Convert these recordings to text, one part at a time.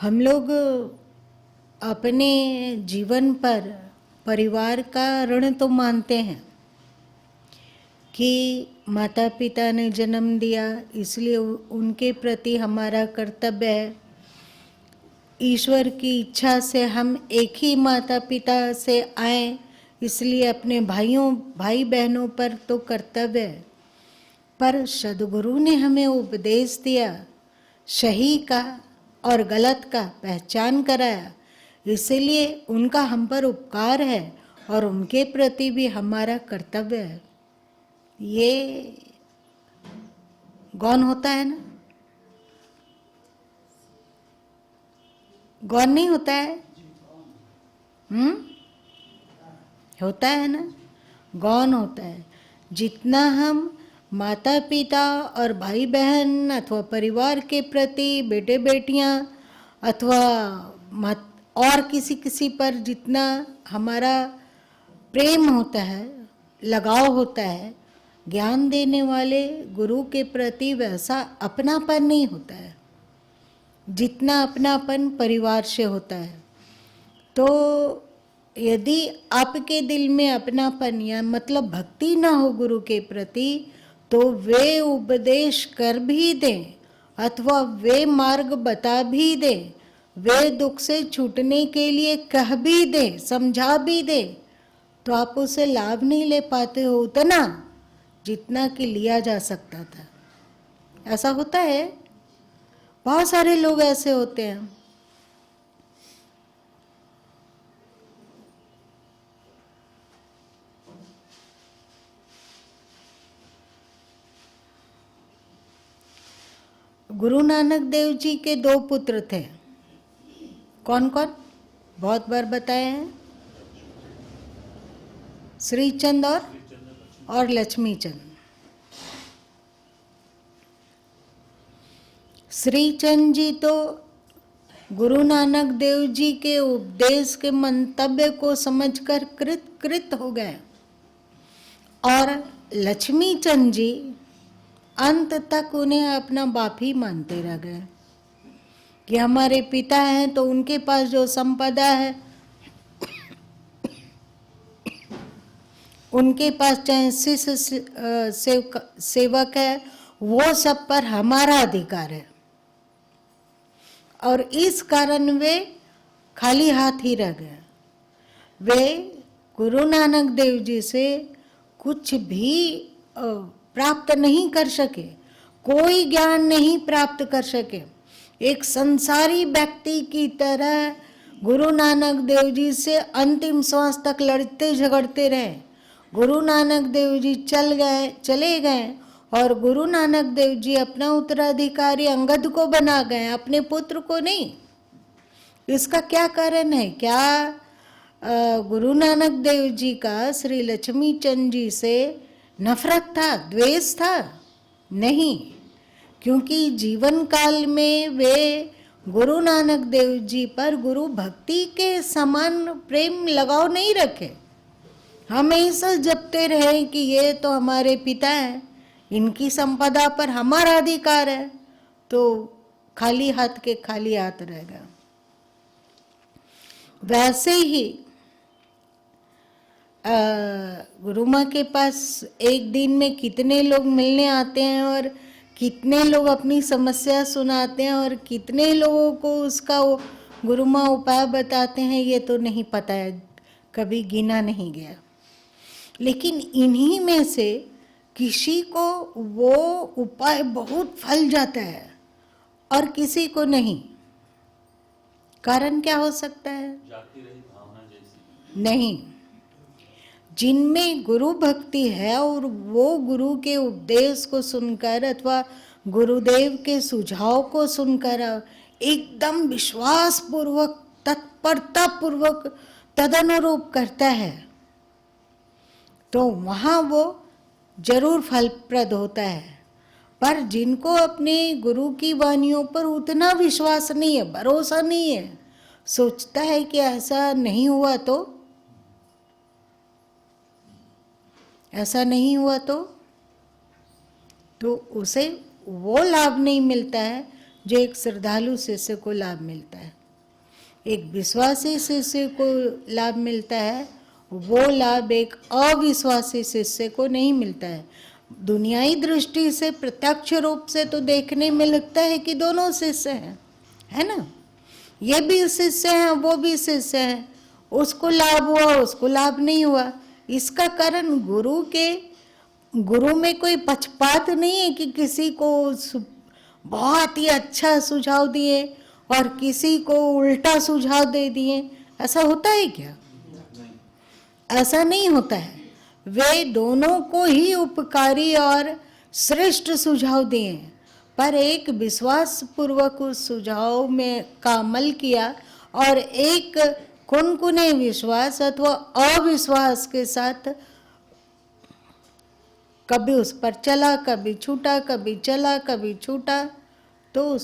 हम लोग अपने जीवन पर परिवार का ऋण तो मानते हैं कि माता पिता ने जन्म दिया, इसलिए उनके प्रति हमारा कर्तव्य है। ईश्वर की इच्छा से हम एक ही माता पिता से आए, इसलिए अपने भाई बहनों पर तो कर्तव्य है। पर सद्गुरु ने हमें उपदेश दिया, सही का और गलत का पहचान कराया, इसलिए उनका हम पर उपकार है और उनके प्रति भी हमारा कर्तव्य है। ये गौण होता है ना? गौण नहीं होता है? होता है ना? गौण होता है। जितना हम माता पिता और भाई बहन अथवा परिवार के प्रति, बेटे बेटियां अथवा और किसी पर जितना हमारा प्रेम होता है, लगाव होता है, ज्ञान देने वाले गुरु के प्रति वैसा अपनापन नहीं होता है जितना अपनापन परिवार से होता है। तो यदि आपके दिल में अपनापन या मतलब भक्ति ना हो गुरु के प्रति, तो वे उपदेश कर भी दें अथवा वे मार्ग बता भी दें, वे दुख से छूटने के लिए कह भी दें, समझा भी दें, तो आप उसे लाभ नहीं ले पाते हो उतना जितना कि लिया जा सकता था। ऐसा होता है, बहुत सारे लोग ऐसे होते हैं। गुरु नानक देव जी के 2 पुत्र थे। कौन कौन? बहुत बार बताए हैं, श्रीचंद और लक्ष्मीचंद। श्रीचंद जी तो गुरु नानक देव जी के उपदेश के मंतव्य को समझकर कृत हो गए, और लक्ष्मीचंद जी अंत तक उन्हें अपना बाप ही मानते रह गए कि हमारे पिता हैं तो उनके पास जो संपदा है, उनके पास चाहे शिष्य सेवक है, वो सब पर हमारा अधिकार है, और इस कारण वे खाली हाथ ही रह गए। वे गुरु नानक देव जी से कुछ भी प्राप्त नहीं कर सके, कोई ज्ञान नहीं प्राप्त कर सके। एक संसारी व्यक्ति की तरह गुरु नानक देव जी से अंतिम श्वास तक लड़ते झगड़ते रहे। गुरु नानक देव जी चले गए और गुरु नानक देव जी अपना उत्तराधिकारी अंगद को बना गए, अपने पुत्र को नहीं। इसका क्या कारण है? क्या गुरु नानक देव जी का श्री लक्ष्मीचंद जी से नफरत था, द्वेष था? नहीं, क्योंकि जीवन काल में वे गुरु नानक देव जी पर गुरु भक्ति के समान प्रेम लगाव नहीं रखे। हमेशा जपते रहे कि ये तो हमारे पिता हैं, इनकी संपदा पर हमारा अधिकार है, तो खाली हाथ के खाली हाथ रह गया। वैसे ही गुरु माँ के पास एक दिन में कितने लोग मिलने आते हैं और कितने लोग अपनी समस्या सुनाते हैं और कितने लोगों को उसका गुरु माँ उपाय बताते हैं, ये तो नहीं पता है, कभी गिना नहीं गया। लेकिन इन्हीं में से किसी को वो उपाय बहुत फल जाता है और किसी को नहीं। कारण क्या हो सकता है? जाती रही भावना जैसी नहीं, जिनमें गुरु भक्ति है और वो गुरु के उपदेश को सुनकर अथवा गुरुदेव के सुझाव को सुनकर एकदम विश्वास पूर्वक, तत्परता पूर्वक तदनुरूप करता है, तो वहाँ वो जरूर फलप्रद होता है। पर जिनको अपने गुरु की वाणियों पर उतना विश्वास नहीं है, भरोसा नहीं है, सोचता है कि ऐसा नहीं हुआ तो उसे वो लाभ नहीं मिलता है जो एक श्रद्धालु शिष्य को लाभ मिलता है। एक विश्वासी शिष्य को लाभ मिलता है, वो लाभ एक अविश्वासी शिष्य को नहीं मिलता है। दुनियाई दृष्टि से प्रत्यक्ष रूप से तो देखने में लगता है कि दोनों शिष्य हैं, है ना, ये भी शिष्य हैं वो भी शिष्य हैं, उसको लाभ हुआ उसको लाभ नहीं हुआ। इसका कारण गुरु में कोई पक्षपात नहीं है कि किसी को बहुत ही अच्छा सुझाव दिए और किसी को उल्टा सुझाव दे दिए। ऐसा होता है क्या? ऐसा नहीं होता है। वे दोनों को ही उपकारी और श्रेष्ठ सुझाव दिए, पर एक विश्वास पूर्वक उस सुझाव में का अमल किया और एक कुनकुने विश्वास अथवा अविश्वास के साथ कभी उस पर चला, कभी छूटा, कभी चला, कभी छूटा, तो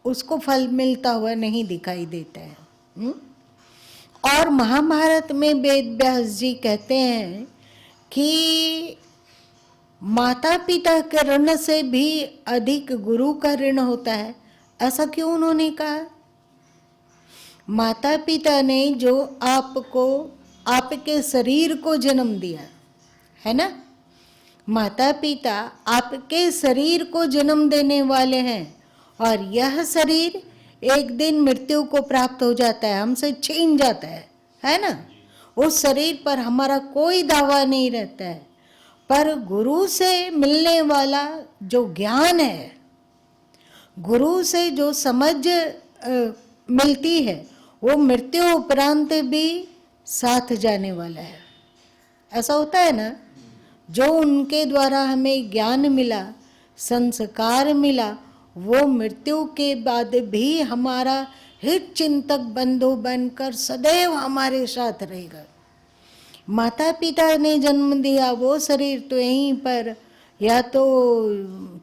उसको फल मिलता हुआ नहीं दिखाई देता है। और महाभारत में वेद व्यास जी कहते हैं कि माता पिता के ऋण से भी अधिक गुरु का ऋण होता है। ऐसा क्यों उन्होंने कहा? माता पिता ने जो आपको, आपके शरीर को जन्म दिया है ना, माता पिता आपके शरीर को जन्म देने वाले हैं और यह शरीर एक दिन मृत्यु को प्राप्त हो जाता है, हमसे छीन जाता है ना। उस शरीर पर हमारा कोई दावा नहीं रहता है, पर गुरु से मिलने वाला जो ज्ञान है, गुरु से जो समझ मिलती है, वो मृत्यु उपरांत भी साथ जाने वाला है। ऐसा होता है ना, जो उनके द्वारा हमें ज्ञान मिला, संस्कार मिला, वो मृत्यु के बाद भी हमारा हित चिंतक बंधु बनकर सदैव हमारे साथ रहेगा। माता पिता ने जन्म दिया, वो शरीर तो यहीं पर या तो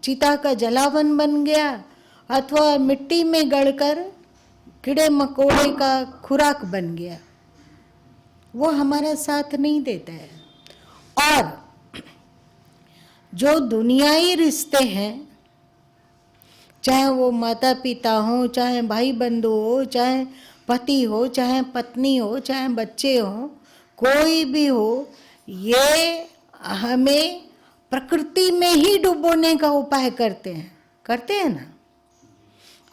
चिता का जलावन बन गया अथवा मिट्टी में गड़कर कीड़े मकोड़े का खुराक बन गया, वो हमारा साथ नहीं देता है। और जो दुनियाई रिश्ते हैं, चाहे वो माता पिता हो, चाहे भाई बंधु हो, चाहे पति हो, चाहे पत्नी हो, चाहे बच्चे हो, कोई भी हो, ये हमें प्रकृति में ही डुबोने का उपाय करते हैं ना।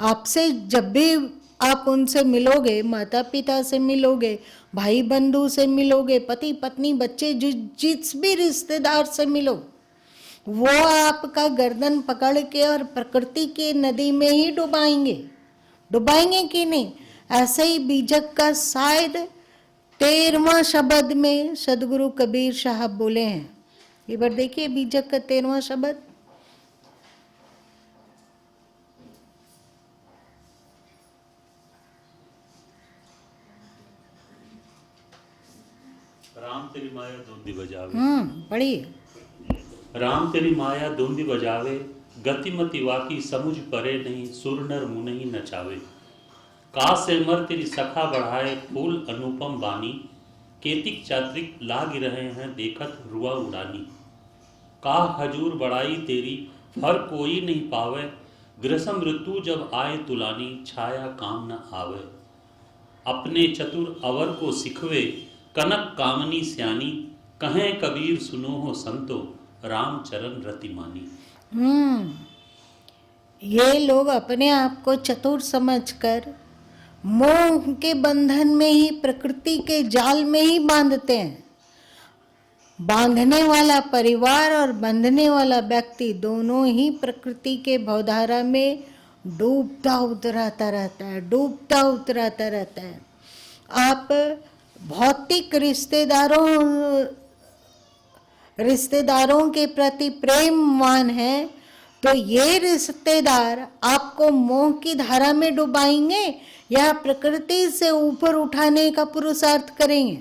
आपसे जब भी आप उनसे मिलोगे, माता पिता से मिलोगे, भाई बंधु से मिलोगे, पति पत्नी बच्चे जिस भी रिश्तेदार से मिलो, वो आपका गर्दन पकड़ के और प्रकृति के नदी में ही डुबाएंगे कि नहीं। ऐसे ही बीजक का शायद 13वां शब्द में सदगुरु कबीर साहब बोले हैं। ये बार देखिए बीजक का 13वां शब्द। राम तेरी माया धुंधी बजावे। पढ़िए। राम तेरी माया धुंधी बजावे, गतिमति वाकी समुझ परे नहीं, सुर नर मुनहि नचावे। काश से मर तेरी सखा बढ़ाए, फूल अनुपम बानी, केतिक चात्रिक लाग रहे हैं देखत रुआ उड़ानी। का हजूर बड़ाई तेरी फर कोई नहीं पावे, ग्रसम ऋतु जब आए तुलानी, छाया काम न आवे। अपने चतुर अवर को सिखवे, कनक कामनी स्यानी, कहें कबीर सुनो हो संतो, राम चरण रति मानी। ये लोग अपने आप को चतुर समझकर मोह के बंधन में ही, प्रकृति के जाल में ही बांधते हैं। बांधने वाला परिवार और बंधने वाला व्यक्ति दोनों ही प्रकृति के भवधारा में डूबता उतराता रहता है। आप भौतिक रिश्तेदारों के प्रति प्रेमवान हैं, तो ये रिश्तेदार आपको मोह की धारा में डुबाएंगे या प्रकृति से ऊपर उठाने का पुरुषार्थ करेंगे?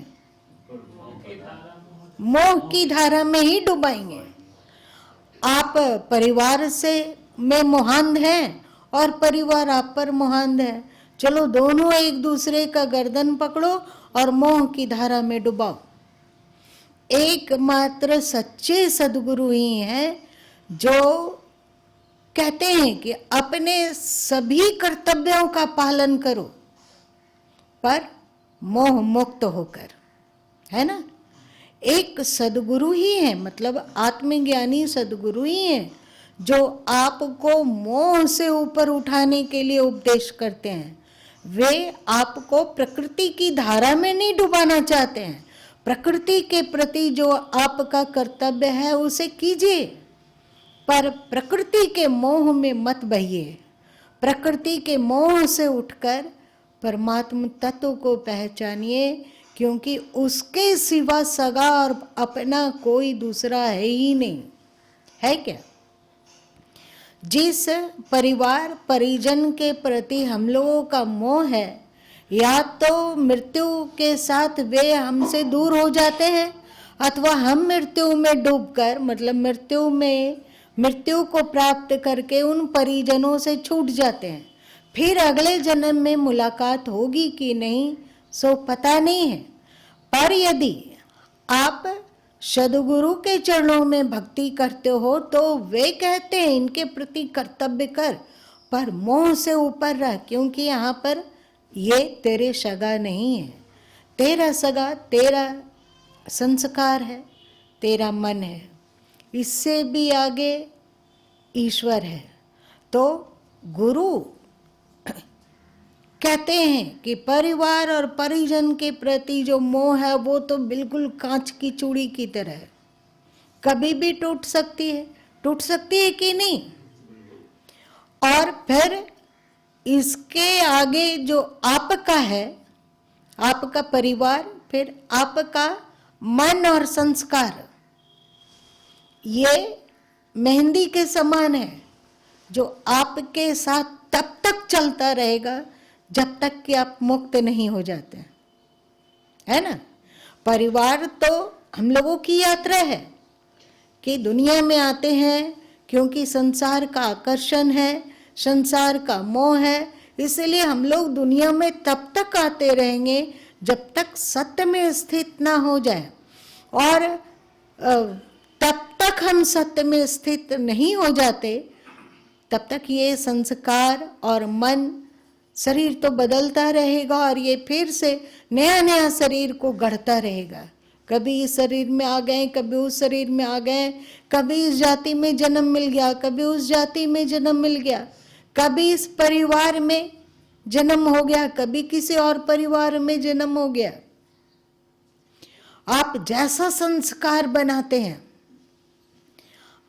मोह की धारा में ही डुबाएंगे। आप परिवार से में मोहांध हैं और परिवार आप पर मोहांध है, चलो दोनों एक दूसरे का गर्दन पकड़ो और मोह की धारा में डुबाओ। एकमात्र सच्चे सदगुरु ही हैं जो कहते हैं कि अपने सभी कर्तव्यों का पालन करो, पर मोह मुक्त होकर, है ना। एक सदगुरु ही है, मतलब आत्मज्ञानी सदगुरु ही है जो आपको मोह से ऊपर उठाने के लिए उपदेश करते हैं। वे आपको प्रकृति की धारा में नहीं डुबाना चाहते हैं। प्रकृति के प्रति जो आपका कर्तव्य है उसे कीजिए, पर प्रकृति के मोह में मत बहिए। प्रकृति के मोह से उठकर परमात्मा तत्व को पहचानिए, क्योंकि उसके सिवा सगा और अपना कोई दूसरा है ही नहीं, है क्या। जिस परिवार परिजन के प्रति हम लोगों का मोह है, या तो मृत्यु के साथ वे हमसे दूर हो जाते हैं, अथवा हम मृत्यु में डूबकर, मतलब मृत्यु को प्राप्त करके उन परिजनों से छूट जाते हैं। फिर अगले जन्म में मुलाकात होगी कि नहीं सो पता नहीं है। पर यदि आप सदगुरु के चरणों में भक्ति करते हो तो वे कहते हैं इनके प्रति कर्तव्य कर, पर मोह से ऊपर रह, क्योंकि यहाँ पर ये तेरे सगा नहीं है। तेरा सगा तेरा संस्कार है, तेरा मन है, इससे भी आगे ईश्वर है। तो गुरु कहते हैं कि परिवार और परिजन के प्रति जो मोह है वो तो बिल्कुल कांच की चूड़ी की तरह है, कभी भी टूट सकती है कि नहीं। और फिर इसके आगे जो आपका है, आपका परिवार, फिर आपका मन और संस्कार, ये मेहंदी के समान है जो आपके साथ तब तक चलता रहेगा जब तक कि आप मुक्त नहीं हो जाते, है ना। परिवार तो हम लोगों की यात्रा है कि दुनिया में आते हैं क्योंकि संसार का आकर्षण है, संसार का मोह है, इसलिए हम लोग दुनिया में तब तक आते रहेंगे जब तक सत्य में स्थित ना हो जाए। और तब तक हम सत्य में स्थित नहीं हो जाते, तब तक ये संस्कार और मन, शरीर तो बदलता रहेगा और ये फिर से नया नया शरीर को गढ़ता रहेगा। कभी इस शरीर में आ गए, कभी उस शरीर में आ गए, कभी इस जाति में जन्म मिल गया, कभी उस जाति में जन्म मिल गया, कभी इस परिवार में जन्म हो गया, कभी किसी और परिवार में जन्म हो गया। आप जैसा संस्कार बनाते हैं,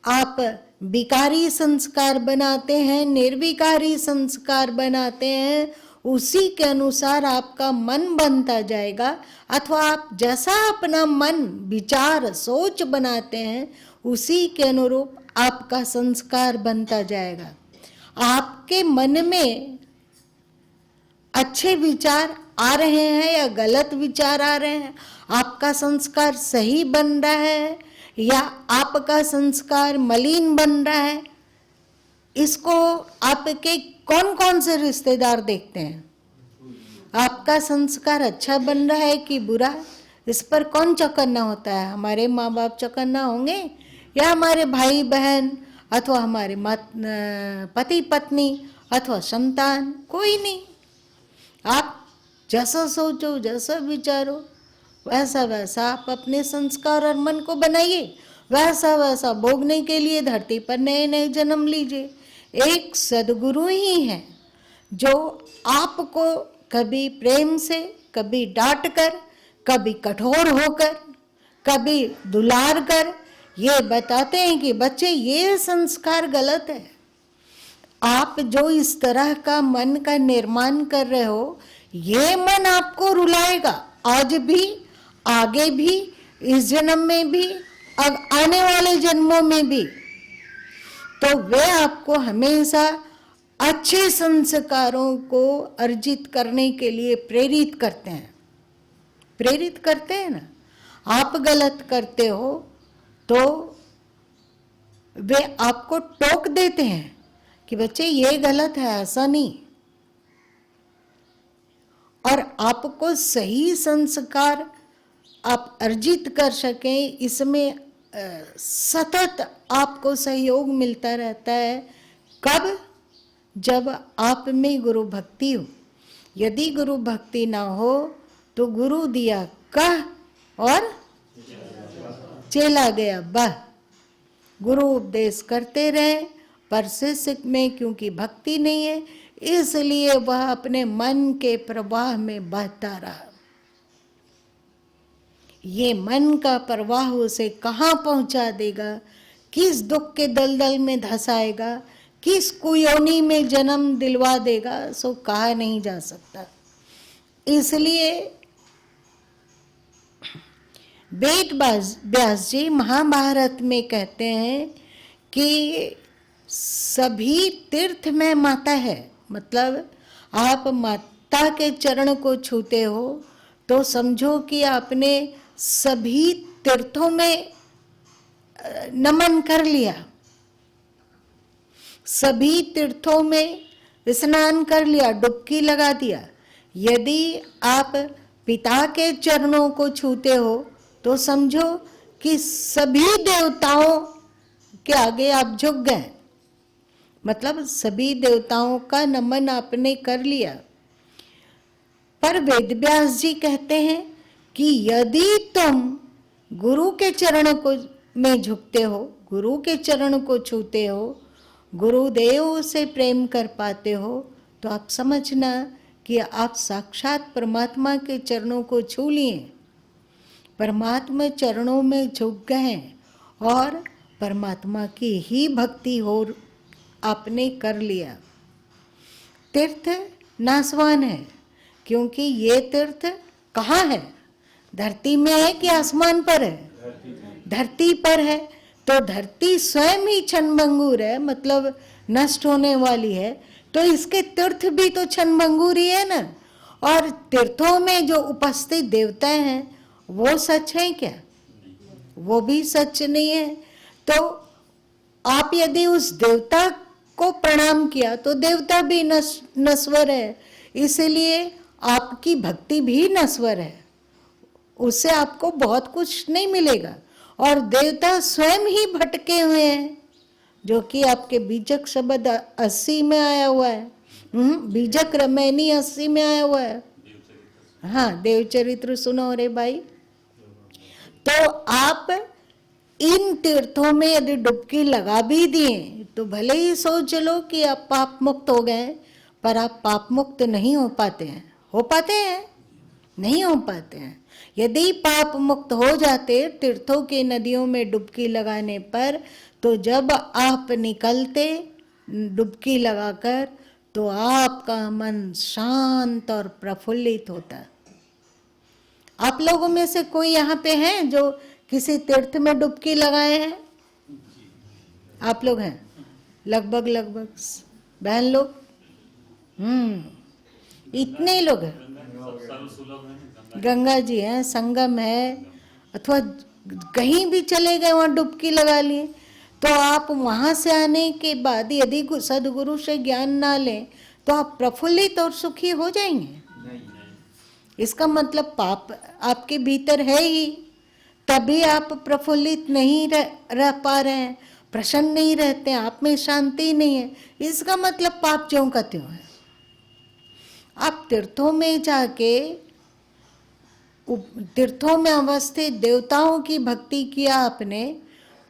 आप विकारी संस्कार बनाते हैं, निर्विकारी संस्कार बनाते हैं, उसी के अनुसार आपका मन बनता जाएगा। अथवा आप जैसा अपना मन, विचार, सोच बनाते हैं, उसी के अनुरूप आपका संस्कार बनता जाएगा। आपके मन में अच्छे विचार आ रहे हैं या गलत विचार आ रहे हैं, आपका संस्कार सही बन रहा है या आपका संस्कार मलिन बन रहा है, इसको आपके कौन कौन से रिश्तेदार देखते हैं। आपका संस्कार अच्छा बन रहा है कि बुरा, इस पर कौन चौकन्ना होता है। हमारे माँ बाप चौकन्ना होंगे या हमारे भाई बहन, अथवा हमारे पति पत्नी, अथवा संतान, कोई नहीं। आप जैसा सोचो, जैसा विचारो, वैसा वैसा आप अपने संस्कार और मन को बनाइए, वैसा वैसा भोगने के लिए धरती पर नए नए जन्म लीजिए। एक सदगुरु ही है जो आपको कभी प्रेम से, कभी डांट कर, कभी कठोर होकर, कभी दुलार कर ये बताते हैं कि बच्चे ये संस्कार गलत है। आप जो इस तरह का मन का निर्माण कर रहे हो, ये मन आपको रुलाएगा, आज भी, आगे भी, इस जन्म में भी, अब आने वाले जन्मों में भी। तो वे आपको हमेशा अच्छे संस्कारों को अर्जित करने के लिए प्रेरित करते हैं ना। आप गलत करते हो तो वे आपको टोक देते हैं कि बच्चे ये गलत है, ऐसा नहीं। और आपको सही संस्कार आप अर्जित कर सकें, इसमें सतत आपको सहयोग मिलता रहता है कब? जब आप में गुरु भक्ति हो। यदि गुरु भक्ति ना हो तो गुरु दिया कह और चला गया बह। गुरु उपदेश करते रहे पर शिष्य में क्योंकि भक्ति नहीं है, इसलिए वह अपने मन के प्रवाह में बहता रहा। ये मन का प्रवाह उसे कहाँ पहुंचा देगा, किस दुख के दलदल में धंसाएगा, किस कुयोनी में जन्म दिलवा देगा, सो कहा नहीं जा सकता। इसलिए वेद व्यास जी महाभारत में कहते हैं कि सभी तीर्थ में माता है। मतलब आप माता के चरण को छूते हो तो समझो कि आपने सभी तीर्थों में नमन कर लिया, सभी तीर्थों में स्नान कर लिया, डुबकी लगा दिया। यदि आप पिता के चरणों को छूते हो तो समझो कि सभी देवताओं के आगे आप झुक गए, मतलब सभी देवताओं का नमन आपने कर लिया। पर वेद व्यास जी कहते हैं कि यदि तुम गुरु के चरण को में झुकते हो, गुरु के चरण को छूते हो, गुरुदेव से प्रेम कर पाते हो, तो आप समझना कि आप साक्षात परमात्मा के चरणों को छू लिए, परमात्मा चरणों में झुक गए और परमात्मा की ही भक्ति हो आपने कर लिया। तीर्थ नासवान है, क्योंकि ये तीर्थ कहाँ है? धरती में है कि आसमान पर है? धरती पर है। तो धरती स्वयं ही क्षणभंगुर है, मतलब नष्ट होने वाली है, तो इसके तीर्थ भी तो क्षणभंगुर ही है ना। और तीर्थों में जो उपस्थित देवता हैं वो सच है क्या? वो भी सच नहीं है। तो आप यदि उस देवता को प्रणाम किया तो देवता भी नश्वर है, इसलिए आपकी भक्ति भी नश्वर है, उससे आपको बहुत कुछ नहीं मिलेगा। और देवता स्वयं ही भटके हुए हैं, जो कि आपके बीजक शब्द 80 में आया हुआ है, बीजक रमैनी 80 में आया हुआ है। हाँ, देवचरित्र सुनो रे भाई। तो आप इन तीर्थों में यदि डुबकी लगा भी दिए तो भले ही सोच लो कि आप पाप मुक्त हो गए, पर आप पाप मुक्त नहीं हो पाते हैं। हो पाते हैं? नहीं हो पाते हैं। यदि पाप मुक्त हो जाते तीर्थों की नदियों में डुबकी लगाने पर, तो जब आप निकलते डुबकी लगाकर तो आपका मन शांत और प्रफुल्लित होता। आप लोगों में से कोई यहाँ पे हैं जो किसी तीर्थ में डुबकी लगाए हैं? आप लोग हैं? लगभग बहन लोग, इतने ही लोग हैं। गंगा जी है, संगम है, अथवा कहीं भी चले गए वहां डुबकी लगा लिए, तो आप वहां से आने के बाद यदि सदगुरु से ज्ञान ना लें तो आप प्रफुल्लित और सुखी हो जाएंगे? इसका मतलब पाप आपके भीतर है ही, तभी आप प्रफुल्लित नहीं रह पा रहे हैं, प्रसन्न नहीं रहते हैं, आप में शांति नहीं है। इसका मतलब पाप ज्यों का त्यों है। आप तीर्थों में जाके तीर्थों में अवस्थित देवताओं की भक्ति किया आपने,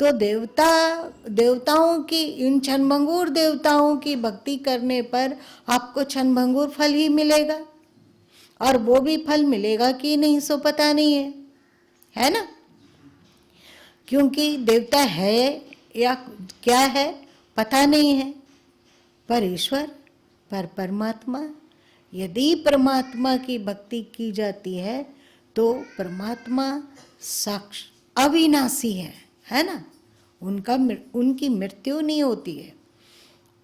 तो देवताओं की, इन क्षणभंगुर देवताओं की भक्ति करने पर आपको क्षणभंगुर फल ही मिलेगा। और वो भी फल मिलेगा कि नहीं सो पता नहीं है ना, क्योंकि देवता है या क्या है पता नहीं है। पर ईश्वर, पर परमात्मा, यदि परमात्मा की भक्ति की जाती है तो परमात्मा साक्ष अविनाशी है ना, उनकी मृत्यु नहीं होती है।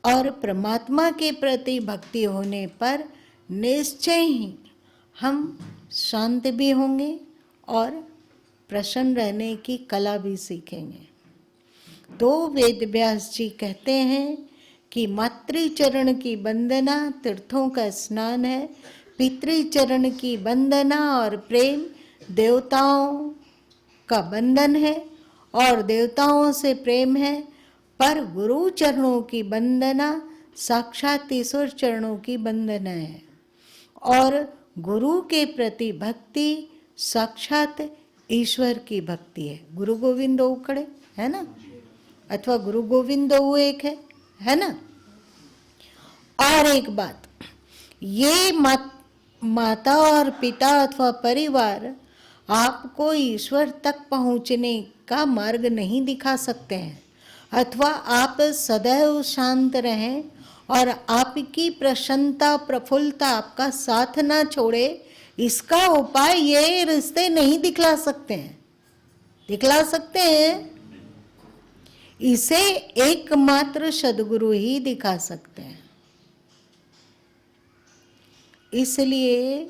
और परमात्मा के प्रति भक्ति होने पर निश्चय ही हम शांत भी होंगे और प्रसन्न रहने की कला भी सीखेंगे। तो वेद व्यास जी कहते हैं कि मातृचरण की वंदना तीर्थों का स्नान है, पितृचरण की वंदना और प्रेम देवताओं का बंधन है, और देवताओं से प्रेम है पर गुरु चरणों की वंदना साक्षात ईश्वर चरणों की वंदना है, और गुरु के प्रति भक्ति साक्षात ईश्वर की भक्ति है। गुरु गोविंद उखड़े है ना, अथवा गुरु गोविंद एक है ना। और एक बात, ये माता और पिता अथवा परिवार आपको ईश्वर तक पहुंचने का मार्ग नहीं दिखा सकते हैं, अथवा आप सदैव शांत रहें और आपकी प्रसन्नता प्रफुल्लता आपका साथ ना छोड़े, इसका उपाय ये रिश्ते नहीं दिखला सकते हैं। दिखला सकते हैं? इसे एकमात्र सद्गुरु ही दिखा सकते हैं। इसलिए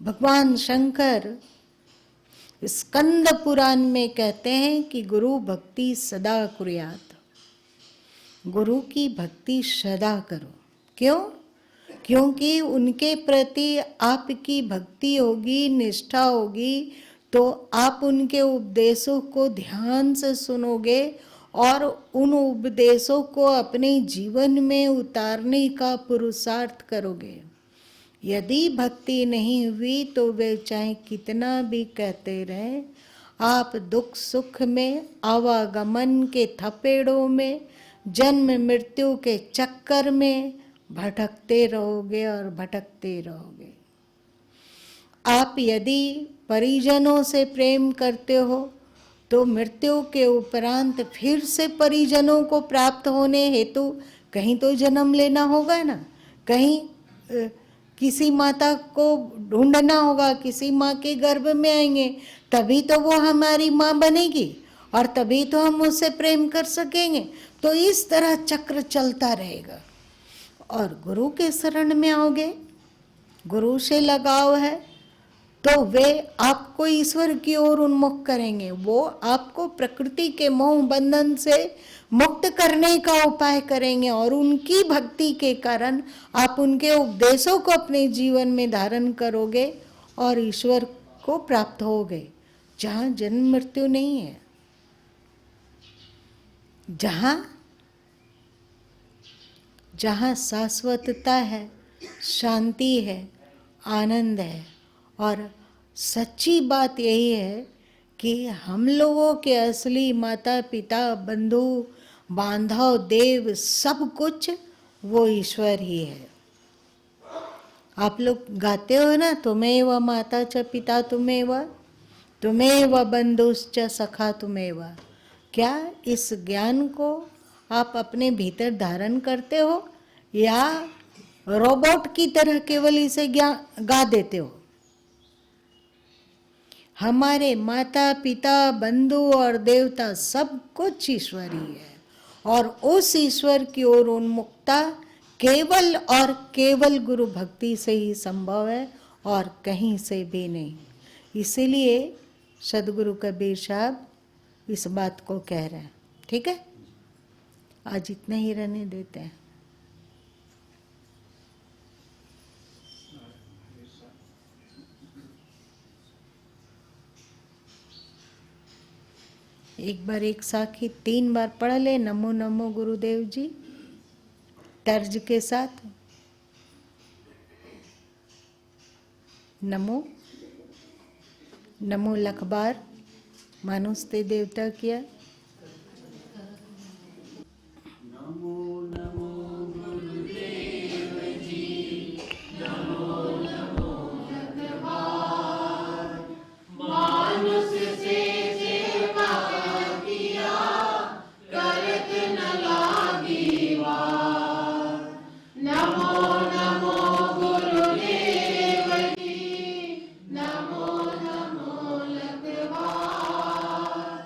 भगवान शंकर स्कंद पुराण में कहते हैं कि गुरु भक्ति सदा कुर्यात, गुरु की भक्ति सदा करो। क्यों? क्योंकि उनके प्रति आपकी भक्ति होगी, निष्ठा होगी, तो आप उनके उपदेशों को ध्यान से सुनोगे और उन उपदेशों को अपने जीवन में उतारने का पुरुषार्थ करोगे। यदि भक्ति नहीं हुई तो वे चाहे कितना भी कहते रहें, आप दुख सुख में, आवागमन के थपेड़ों में, जन्म मृत्यु के चक्कर में भटकते रहोगे और भटकते रहोगे। आप यदि परिजनों से प्रेम करते हो तो मृत्यु के उपरांत फिर से परिजनों को प्राप्त होने हेतु कहीं तो जन्म लेना होगा ना, कहीं किसी माता को ढूंढना होगा, किसी माँ के गर्भ में आएंगे, तभी तो वो हमारी माँ बनेगी और तभी तो हम उससे प्रेम कर सकेंगे। तो इस तरह चक्र चलता रहेगा। और गुरु के शरण में आओगे, गुरु से लगाव है, तो वे आपको ईश्वर की ओर उन्मुख करेंगे। वो आपको प्रकृति के मोह बंधन से मुक्त करने का उपाय करेंगे, और उनकी भक्ति के कारण आप उनके उपदेशों को अपने जीवन में धारण करोगे और ईश्वर को प्राप्त होगे, जहाँ जन्म मृत्यु नहीं है, जहाँ शाश्वतता है, शांति है, आनंद है। और सच्ची बात यही है कि हम लोगों के असली माता पिता बंधु बांधव देव सब कुछ वो ईश्वर ही है। आप लोग गाते हो ना, तुमेव माता च पिता तुमेव बंधुश्च सखा तुमेव। क्या इस ज्ञान को आप अपने भीतर धारण करते हो या रोबोट की तरह केवल इसे गा देते हो? हमारे माता पिता बंधु और देवता सब कुछ ईश्वर ही है, और उस ईश्वर की ओर उन्मुखता केवल और केवल गुरु भक्ति से ही संभव है और कहीं से भी नहीं। इसीलिए सदगुरु कबीर साहब इस बात को कह रहे हैं। ठीक है, आज इतना ही रहने देते हैं। एक बार एक साखी 3 बार पढ़ ले, नमो नमो गुरुदेव जी, तर्ज के साथ। नमो नमो लख बार मानुस्ते देवता किया। नमो नमो गुरुदेव जी, नमो नमो लख बार, मानुष से सेवा किया, करत न लागी वार। नमो नमो गुरुदेव जी, नमो नमो लख बार,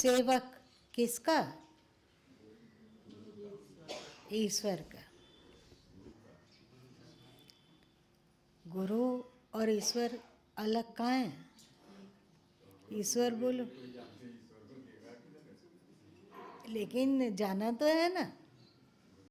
सेवक किसका? ईश्वर का। गुरु और ईश्वर अलग कहाँ है? ईश्वर बोलो, लेकिन जाना तो है ना।